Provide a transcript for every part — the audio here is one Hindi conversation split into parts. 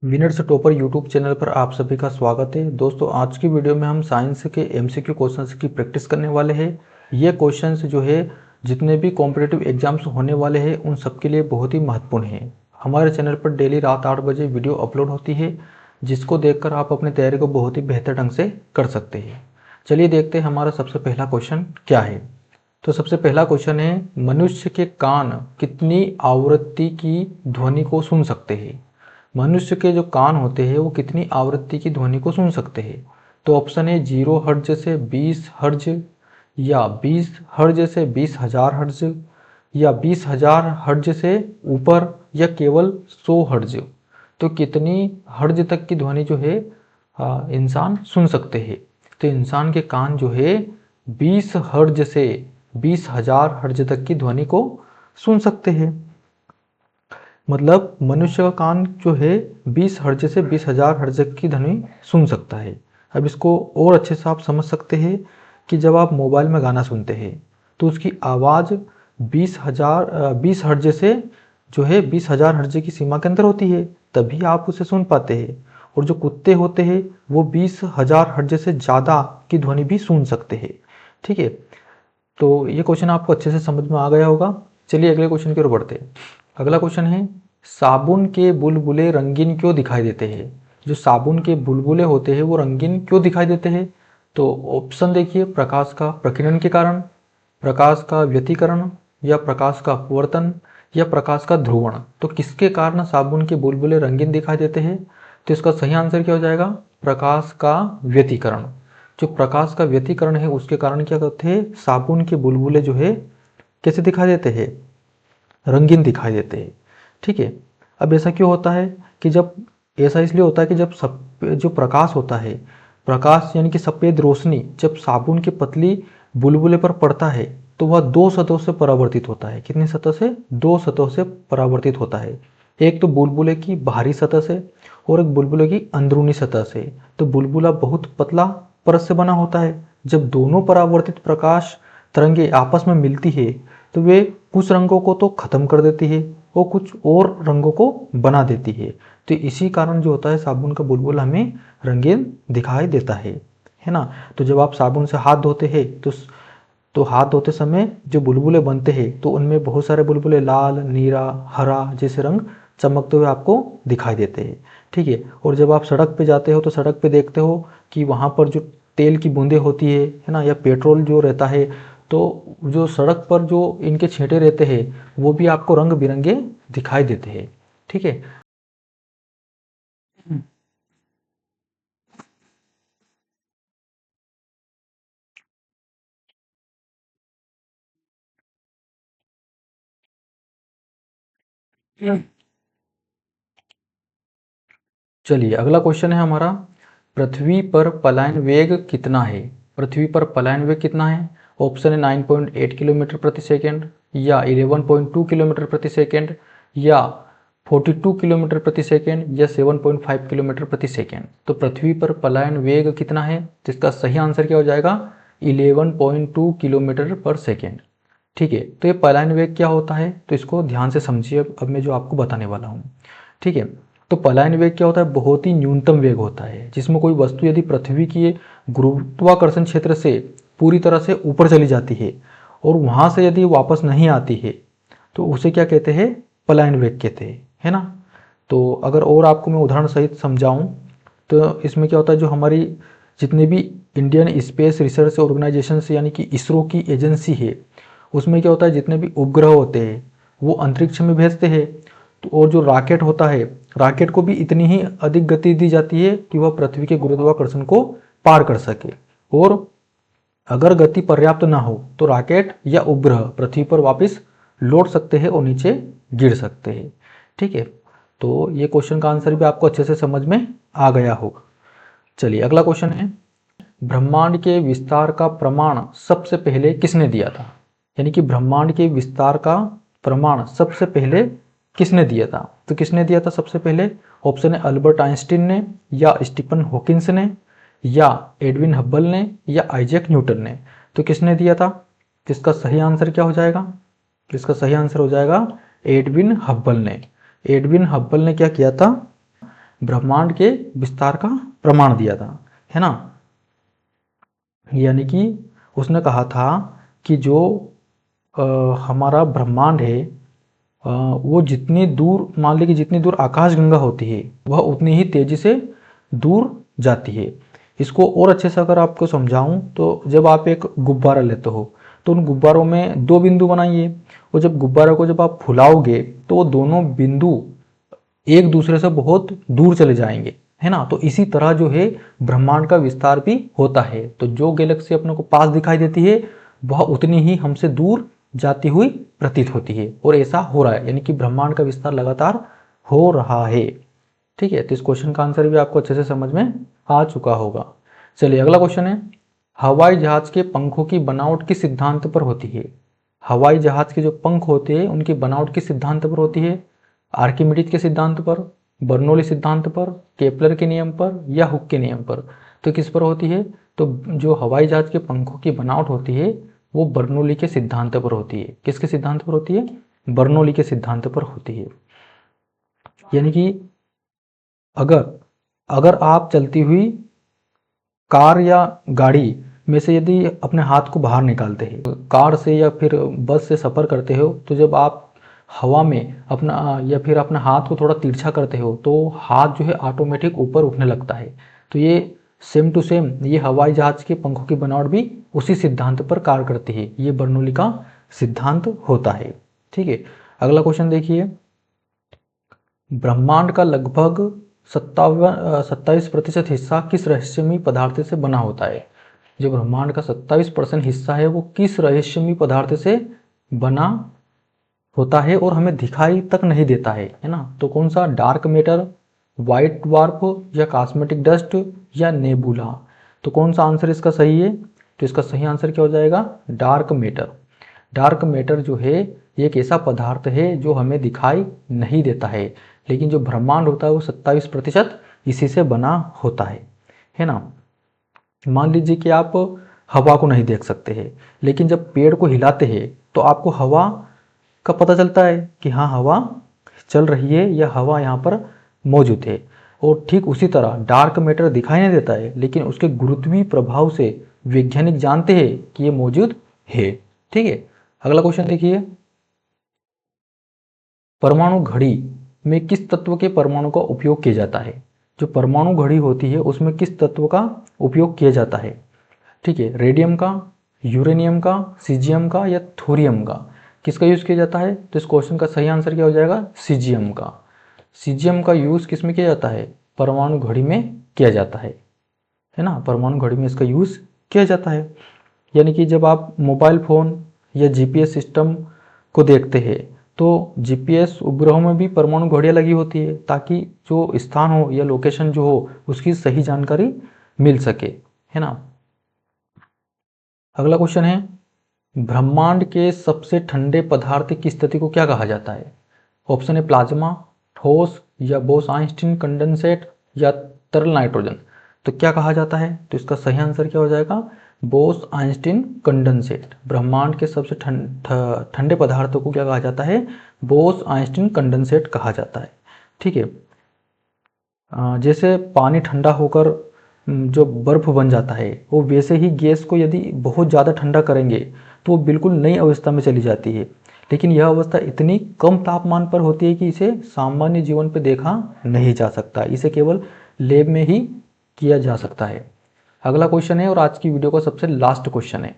विनर्स टॉपर यूट्यूब चैनल पर आप सभी का स्वागत है। दोस्तों, आज की वीडियो में हम साइंस के एमसीक्यू क्वेश्चंस की प्रैक्टिस करने वाले हैं। ये क्वेश्चंस जो है जितने भी कॉम्पिटिटिव एग्जाम्स होने वाले हैं उन सब के लिए बहुत ही महत्वपूर्ण है। हमारे चैनल पर डेली रात 8 बजे वीडियो अपलोड होती है, जिसको देखकर आप अपनी तैयारी को बहुत ही बेहतर ढंग से कर सकते हैं। चलिए देखते हैं हमारा सबसे पहला क्वेश्चन क्या है। तो सबसे पहला क्वेश्चन है, मनुष्य के कान कितनी आवृत्ति की ध्वनि को सुन सकते हैं। मनुष्य के जो कान होते हैं वो कितनी आवृत्ति की ध्वनि को सुन सकते हैं। तो ऑप्शन है 0 हर्ज से 20 हर्ज, या 20 हर्ज से 20,000 हर्ज, या 20,000 हर्ज से ऊपर, या केवल 100 हर्ज। तो कितनी हर्ज तक की ध्वनि जो है इंसान सुन सकते हैं। तो इंसान के कान जो है 20 हर्ज से 20,000 हर्ज तक की ध्वनि को सुन सकते हैं। मतलब मनुष्य का कान जो है 20 हर्ज से 20,000 हर्ज की ध्वनि सुन सकता है। अब इसको और अच्छे से आप समझ सकते हैं कि जब आप मोबाइल में गाना सुनते हैं तो उसकी आवाज़ 20 हर्ज से जो है 20,000 हर्ज की सीमा के अंदर होती है, तभी आप उसे सुन पाते हैं। और जो कुत्ते होते हैं वो 20,000 हर्ज से ज़्यादा की ध्वनि भी सुन सकते हैं। ठीक है, तो ये क्वेश्चन आपको अच्छे से समझ में आ गया होगा। चलिए अगले क्वेश्चन की ओर बढ़ते हैं। अगला क्वेश्चन है, साबुन के बुलबुले रंगीन क्यों दिखाई देते हैं। जो साबुन के बुलबुले होते हैं वो रंगीन क्यों दिखाई देते हैं। तो ऑप्शन देखिए, प्रकाश का प्रकीर्णन के कारण, प्रकाश का व्यतिकरण, या प्रकाश का अपवर्तन, या प्रकाश का ध्रुवण। तो किसके कारण साबुन के बुलबुले रंगीन दिखाई देते हैं। तो इसका सही आंसर क्या हो जाएगा, प्रकाश का व्यतिकरण। जो प्रकाश का व्यतिकरण है उसके कारण क्या करते हैं, साबुन के बुलबुले जो है कैसे दिखाई देते हैं, रंगीन दिखाई देते हैं। ठीक है, अब ऐसा क्यों होता है कि जब ऐसा इसलिए होता है कि जब जो प्रकाश होता है, प्रकाश यानी कि सफ़ेद रोशनी जब साबुन की पतली बुलबुले पर पड़ता है तो वह दो सतहों से परावर्तित होता है। कितनी सतह से, दो सतहों से परावर्तित होता है। एक तो बुलबुले की बाहरी सतह से और एक बुलबुले की अंदरूनी सतह से। तो बुलबुला बहुत पतला परत से बना होता है। जब दोनों परावर्तित प्रकाश तरंगे आपस में मिलती है तो वे कुछ रंगों को तो खत्म कर देती है और कुछ और रंगों को बना देती है। तो इसी कारण जो होता है साबुन का बुलबुला हमें रंगीन दिखाई देता है ना। तो जब आप साबुन से हाथ धोते हैं तो हाथ धोते समय जो बुलबुले बनते हैं तो उनमें बहुत सारे बुलबुले लाल, नीला, हरा जैसे रंग चमकते हुए आपको दिखाई देते हैं। ठीक है, और जब आप सड़क पे जाते हो तो सड़क पे देखते हो कि वहाँ पर जो तेल की बूंदें होती है ना, या पेट्रोल जो रहता है, तो जो सड़क पर जो इनके छींटे रहते हैं वो भी आपको रंग बिरंगे दिखाई देते हैं। ठीक है। चलिए अगला क्वेश्चन है हमारा, पृथ्वी पर पलायन वेग कितना है। पृथ्वी पर पलायन वेग कितना है। ऑप्शन है 9.8 किलोमीटर प्रति सेकेंड, या 11.2 किलोमीटर प्रति सेकेंड, या 42 किलोमीटर प्रति सेकेंड, या 7.5 किलोमीटर प्रति सेकेंड। तो पृथ्वी पर पलायन वेग कितना है, जिसका सही आंसर क्या हो जाएगा, 11.2 किलोमीटर पर सेकेंड। ठीक है, तो ये पलायन वेग क्या होता है तो इसको ध्यान से समझिए अब मैं जो आपको बताने वाला हूँ। ठीक है, तो पलायन वेग क्या होता है, बहुत ही न्यूनतम वेग होता है जिसमें कोई वस्तु यदि पृथ्वी की गुरुत्वाकर्षण क्षेत्र से पूरी तरह से ऊपर चली जाती है और वहाँ से यदि वापस नहीं आती है तो उसे क्या कहते हैं, पलायन वेग कहते हैं, है ना। तो अगर और आपको मैं उदाहरण सहित समझाऊं तो इसमें क्या होता है, जो हमारी जितने भी इंडियन स्पेस रिसर्च ऑर्गेनाइजेशन यानी कि इसरो की एजेंसी है, उसमें क्या होता है, जितने भी उपग्रह होते हैं वो अंतरिक्ष में भेजते हैं। तो और जो रॉकेट होता है, रॉकेट को भी इतनी ही अधिक गति दी जाती है कि वह पृथ्वी के गुरुत्वाकर्षण को पार कर सके। और अगर गति पर्याप्त ना हो तो रॉकेट या उपग्रह पृथ्वी पर वापस लौट सकते हैं और नीचे गिर सकते हैं। ठीक है, तो ये क्वेश्चन का आंसर भी आपको अच्छे से समझ में आ गया होगा। चलिए अगला क्वेश्चन है, ब्रह्मांड के विस्तार का प्रमाण सबसे पहले किसने दिया था। यानी कि ब्रह्मांड के विस्तार का प्रमाण सबसे पहले किसने दिया था। तो किसने दिया था सबसे पहले, ऑप्शन है अल्बर्ट आइंस्टीन ने, या स्टीफन हॉकिंस ने, या एडविन हब्बल ने, या आइजैक न्यूटन ने। तो किसने दिया था, जिसका सही आंसर क्या हो जाएगा, इसका सही आंसर हो जाएगा एडविन हब्बल ने। एडविन हब्बल ने क्या किया था, ब्रह्मांड के विस्तार का प्रमाण दिया था, है ना। यानी कि उसने कहा था कि जो हमारा ब्रह्मांड है वो जितनी दूर, मान लीजिए जितनी दूर आकाशगंगा होती है वह उतनी ही तेजी से दूर जाती है। इसको और अच्छे से अगर आपको समझाऊं तो जब आप एक गुब्बारा लेते हो तो उन गुब्बारों में दो बिंदु बनाइए, और जब गुब्बारे को जब आप फुलाओगे तो वो दोनों बिंदु एक दूसरे से बहुत दूर चले जाएंगे, है ना। तो इसी तरह जो है ब्रह्मांड का विस्तार भी होता है। तो जो गैलेक्सी अपने को पास दिखाई देती है वह उतनी ही हमसे दूर जाती हुई प्रतीत होती है, और ऐसा हो रहा है, यानी कि ब्रह्मांड का विस्तार लगातार हो रहा है। ठीक है, तो इस क्वेश्चन का आंसर भी आपको अच्छे से समझ में आ चुका होगा। चलिए अगला क्वेश्चन है, हवाई जहाज के पंखों की बनावट किस सिद्धांत पर होती है। हवाई जहाज के जो पंख होते हैं उनकी बनावट किस सिद्धांत पर होती है। आर्किमिडीज के सिद्धांत पर, बर्नौली सिद्धांत पर, केपलर के नियम पर, या हुक के नियम पर। तो किस पर होती है, तो जो हवाई जहाज के पंखों की बनावट होती है वो बर्नौली के सिद्धांत पर होती है। किसके सिद्धांत पर होती है, बर्नौली के सिद्धांत पर होती है। यानी कि अगर अगर आप चलती हुई कार या गाड़ी में से यदि अपने हाथ को बाहर निकालते हैं, कार से या फिर बस से सफ़र करते हो, तो जब आप हवा में अपना या फिर अपने हाथ को थोड़ा तिरछा करते हो तो हाथ जो है ऑटोमेटिक ऊपर उठने लगता है। तो ये सेम टू सेम ये हवाई जहाज के पंखों की बनावट भी उसी सिद्धांत पर कार्य करती है। ये बर्नौली का सिद्धांत होता है। ठीक है, अगला क्वेश्चन देखिए, ब्रह्मांड का लगभग 27% हिस्सा किस रहस्यमयी पदार्थ से बना होता है। जो ब्रह्मांड का 27% हिस्सा है वो किस रहस्यमयी पदार्थ से बना होता है और हमें दिखाई तक नहीं देता है ना। तो कौन सा, डार्क मैटर, व्हाइट ड्वार्फ, या कॉस्मेटिक डस्ट, या नेबुला। तो कौन सा आंसर इसका सही है, तो इसका सही आंसर क्या हो जाएगा, डार्क मैटर। डार्क मैटर जो है ये एक ऐसा पदार्थ है जो हमें दिखाई नहीं देता है, लेकिन जो ब्रह्मांड होता है वो 27% इसी से बना होता है ना। मान लीजिए कि आप हवा को नहीं देख सकते हैं, लेकिन जब पेड़ को हिलाते हैं तो आपको हवा का पता चलता है कि हाँ हवा चल रही है या हवा यहाँ पर मौजूद है। और ठीक उसी तरह डार्क मैटर दिखाई नहीं देता है, लेकिन उसके गुरुत्वीय प्रभाव से वैज्ञानिक जानते हैं कि ये मौजूद है। ठीक है, अगला क्वेश्चन देखिए, परमाणु घड़ी में किस तत्व के परमाणु का उपयोग किया जाता है। जो परमाणु घड़ी होती है उसमें किस तत्व का उपयोग किया जाता है। ठीक है, रेडियम का, यूरेनियम का, सीजियम का, या थोरियम का। किसका यूज़ किया जाता है, तो इस क्वेश्चन का सही आंसर क्या हो जाएगा, सीजियम का। सीजियम का यूज़ किस में किया जाता है, परमाणु घड़ी में किया जाता है ना। परमाणु घड़ी में इसका यूज़ किया जाता है। यानी कि जब आप मोबाइल फ़ोन या जीपीएस सिस्टम को देखते हैं तो जीपीएस उपग्रहों में भी परमाणु घड़ियाँ लगी होती है, ताकि जो स्थान हो या लोकेशन जो हो उसकी सही जानकारी मिल सके, है ना। अगला क्वेश्चन है, ब्रह्मांड के सबसे ठंडे पदार्थ की स्थिति को क्या कहा जाता है। ऑप्शन है प्लाज्मा, ठोस, या बोस आइंस्टीन कंडेंसेट, या तरल नाइट्रोजन। तो क्या कहा जाता है, तो इसका सही आंसर क्या हो जाएगा, बोस आइंस्टीन कंडेंसेट। ब्रह्मांड के सबसे ठंडे पदार्थों को क्या कहा जाता है, बोस आइंस्टीन कंडेंसेट कहा जाता है। ठीक है, जैसे पानी ठंडा होकर जो बर्फ बन जाता है, वो वैसे ही गैस को यदि बहुत ज़्यादा ठंडा करेंगे तो वो बिल्कुल नई अवस्था में चली जाती है। लेकिन यह अवस्था इतनी कम तापमान पर होती है कि इसे सामान्य जीवन पर देखा नहीं जा सकता, इसे केवल लैब में ही किया जा सकता है। अगला क्वेश्चन है और आज की वीडियो का सबसे लास्ट क्वेश्चन है,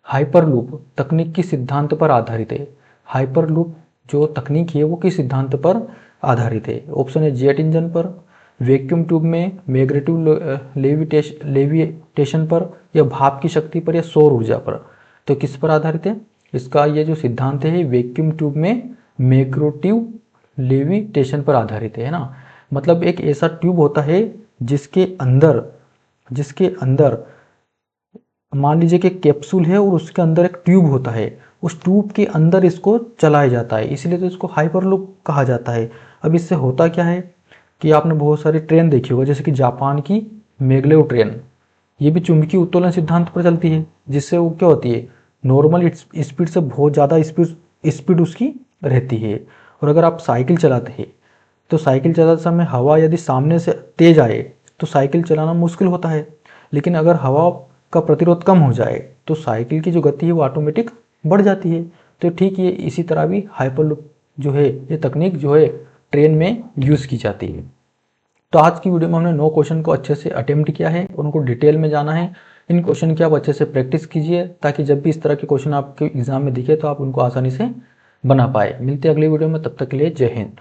हाइपरलूप तकनीक किस सिद्धांत पर आधारित है। हाइपरलूप जो तकनीक है वो किस सिद्धांत पर आधारित है। ऑप्शन है जेट इंजन पर, वैक्यूम ट्यूब में, मैग्नेटिक लेविटेशन पर, या भाप की शक्ति पर, या सौर ऊर्जा पर। तो किस पर आधारित है, इसका ये जो सिद्धांत है वैक्यूम ट्यूब में मैग्नेटिक लेविटेशन पर आधारित है ना। मतलब एक ऐसा ट्यूब होता है जिसके अंदर मान लीजिए कि कैप्सूल है और उसके अंदर एक ट्यूब होता है, उस ट्यूब के अंदर इसको चलाया जाता है, इसलिए तो इसको हाइपरलूप कहा जाता है। अब इससे होता क्या है कि आपने बहुत सारी ट्रेन देखी होगा, जैसे कि जापान की मैग्लेव ट्रेन, ये भी चुंबकीय उत्तोलन सिद्धांत पर चलती है, जिससे वो क्या होती है, नॉर्मल स्पीड से बहुत ज़्यादा स्पीड उसकी रहती है। और अगर आप साइकिल चलाते हैं तो साइकिल चलाते समय हवा यदि सामने से तेज आए तो साइकिल चलाना मुश्किल होता है, लेकिन अगर हवा का प्रतिरोध कम हो जाए तो साइकिल की जो गति है वो ऑटोमेटिक बढ़ जाती है। तो ठीक ये इसी तरह भी हाइपरलूप जो है ये तकनीक जो है ट्रेन में यूज़ की जाती है। तो आज की वीडियो में हमने 9 क्वेश्चन को अच्छे से अटेम्प्ट किया है, उनको डिटेल में जाना है। इन क्वेश्चन की आप अच्छे से प्रैक्टिस कीजिए ताकि जब भी इस तरह के क्वेश्चन आपके एग्जाम में दिखे तो आप उनको आसानी से बना पाए। मिलते हैं अगली वीडियो में, तब तक के लिए जय हिंद।